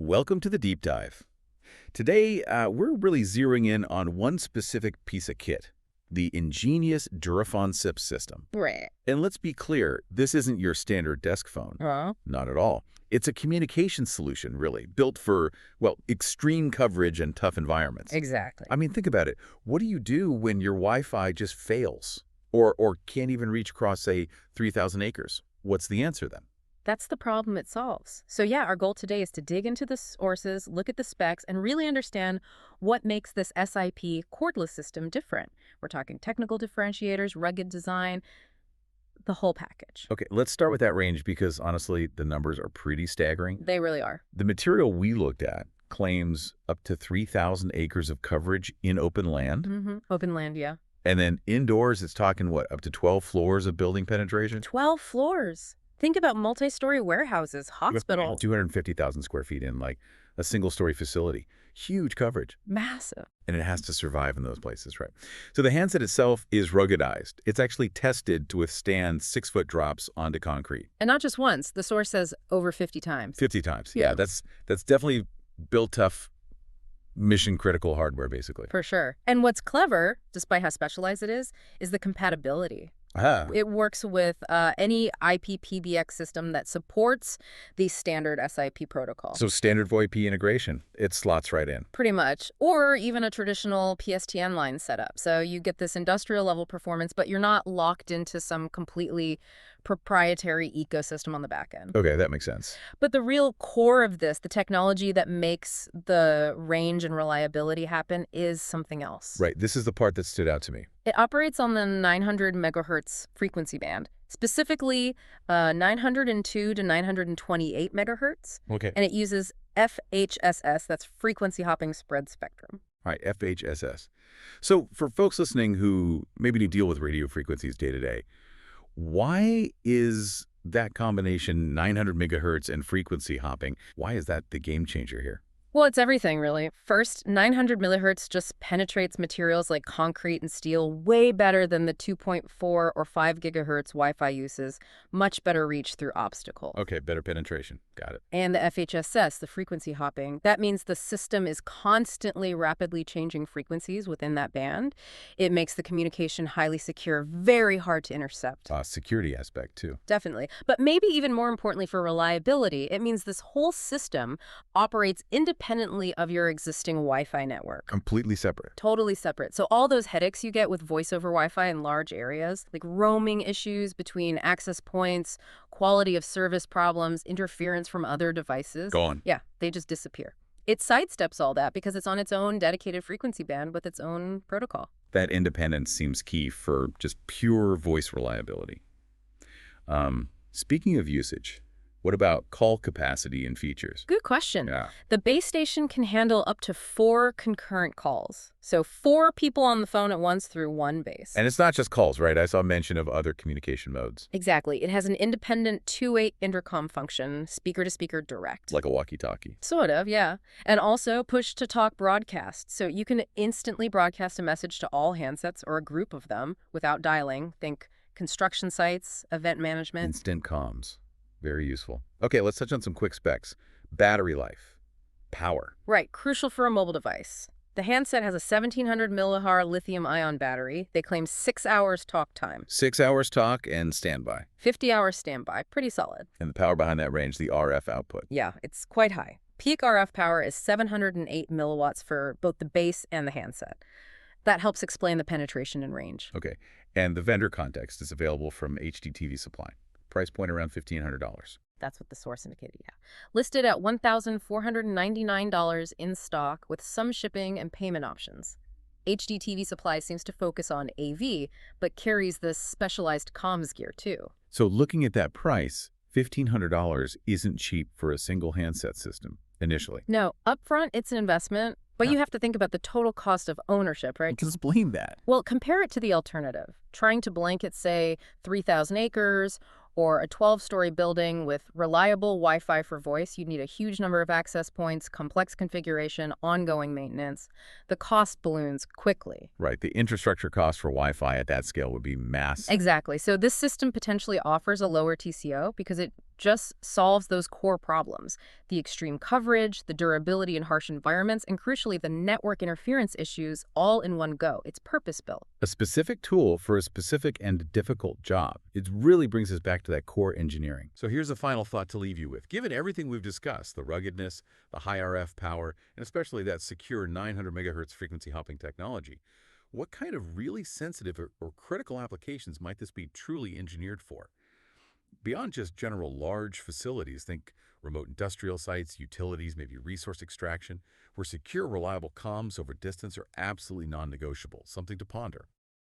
Welcome to the deep dive. Today, we're really zeroing in on one specific piece of kit, the EnGenius DuraFon SIP system. Right. And let's be clear, this isn't your standard desk phone. Not at all. It's a communication solution, really, built for, well, extreme coverage and tough environments. Exactly. I mean, think about it. What do you do when your Wi-Fi just fails or can't even reach across, say, 3,000 acres? What's the answer then? That's the problem it solves. So yeah, our goal today is to dig into the sources, look at the specs, and really understand what makes this SIP cordless system different. We're talking technical differentiators, rugged design, the whole package. Okay, let's start with that range because, honestly, the numbers are pretty staggering. They really are. The material we looked at claims up to 3,000 acres of coverage in open land. Open land, yeah. And then indoors, it's talking, what, up to 12 floors of building penetration? 12 floors. Think about multi-story warehouses, hospitals. 250,000 square feet in, like a single-story facility. Huge coverage. Massive. And it has to survive in those places, right? So the handset itself is ruggedized. It's actually tested to withstand 6-foot drops onto concrete. And not just once. The source says over 50 times. 50 times. Yeah, that's definitely built tough, mission-critical hardware, basically. For sure. And what's clever, despite how specialized it is the compatibility. It works with any IP PBX system that supports the standard SIP protocol. So standard VoIP integration, it slots right in. Pretty much. Or even a traditional PSTN line setup. So you get this industrial level performance, but you're not locked into some completely proprietary ecosystem on the back end. Okay, that makes sense. But the real core of this, the technology that makes the range and reliability happen, is something else. Right. This is the part that stood out to me. It operates on the 900 megahertz frequency band, specifically 902 to 928 megahertz. Okay. And it uses FHSS, that's frequency hopping spread spectrum. All right, FHSS. So for folks listening who maybe need to deal with radio frequencies day to day, why is that combination 900 megahertz and frequency hopping, why is that the game changer here? Well, it's everything, really. First, 900 millihertz just penetrates materials like concrete and steel way better than the 2.4 or 5 gigahertz Wi-Fi uses. Much better reach through obstacles. Okay, better penetration. Got it. And the FHSS, the frequency hopping, that means the system is constantly rapidly changing frequencies within that band. It makes the communication highly secure, very hard to intercept. Security aspect, too. Definitely. But maybe even more importantly for reliability, it means this whole system operates independently of your existing Wi-Fi network. Completely separate. Totally separate. So all those headaches you get with voice over Wi-Fi in large areas, like roaming issues between access points, quality of service problems, interference from other devices. Gone. Yeah, they just disappear. It sidesteps all that because it's on its own dedicated frequency band with its own protocol. That independence seems key for just pure voice reliability. Speaking of usage, what about call capacity and features? Good question. Yeah. The base station can handle up to 4 concurrent calls. So 4 people on the phone at once through one base. And it's not just calls, right? I saw mention of other communication modes. Exactly. It has an independent two-way intercom function, speaker-to-speaker direct. Like a walkie-talkie. Sort of, yeah. And also push-to-talk broadcast. So you can instantly broadcast a message to all handsets or a group of them without dialing. Think construction sites, event management. Instant comms. Very useful. Okay, let's touch on some quick specs. Battery life. Power. Right, crucial for a mobile device. The handset has a 1700 milliamp lithium-ion battery. They claim 6 hours talk time. 6 hours talk and standby. 50 hours standby. Pretty solid. And the power behind that range, the RF output. Yeah, it's quite high. Peak RF power is 708 milliwatts for both the base and the handset. That helps explain the penetration and range. Okay, and the vendor context is available from HDTV Supply. Price point around $1,500. That's what the source indicated, yeah. Listed at $1,499 in stock with some shipping and payment options. HDTV Supply seems to focus on AV, but carries this specialized comms gear too. So looking at that price, $1,500 isn't cheap for a single handset system initially. No, upfront it's an investment, but you have to think about the total cost of ownership, right? Explain that. Well, compare it to the alternative. Trying to blanket, say, 3,000 acres or a 12-story building with reliable Wi-Fi for voice, you'd need a huge number of access points, complex configuration, ongoing maintenance. The cost balloons quickly. Right. The infrastructure cost for Wi-Fi at that scale would be massive. Exactly. So this system potentially offers a lower TCO because it just solves those core problems: the extreme coverage, the durability in harsh environments, and crucially, the network interference issues all in one go. It's purpose-built. A specific tool for a specific and difficult job. It really brings us back to that core engineering. So here's a final thought to leave you with. Given everything we've discussed, the ruggedness, the high RF power, and especially that secure 900 megahertz frequency hopping technology, what kind of really sensitive or critical applications might this be truly engineered for? Beyond just general large facilities, think remote industrial sites, utilities, maybe resource extraction, where secure, reliable comms over distance are absolutely non-negotiable, something to ponder.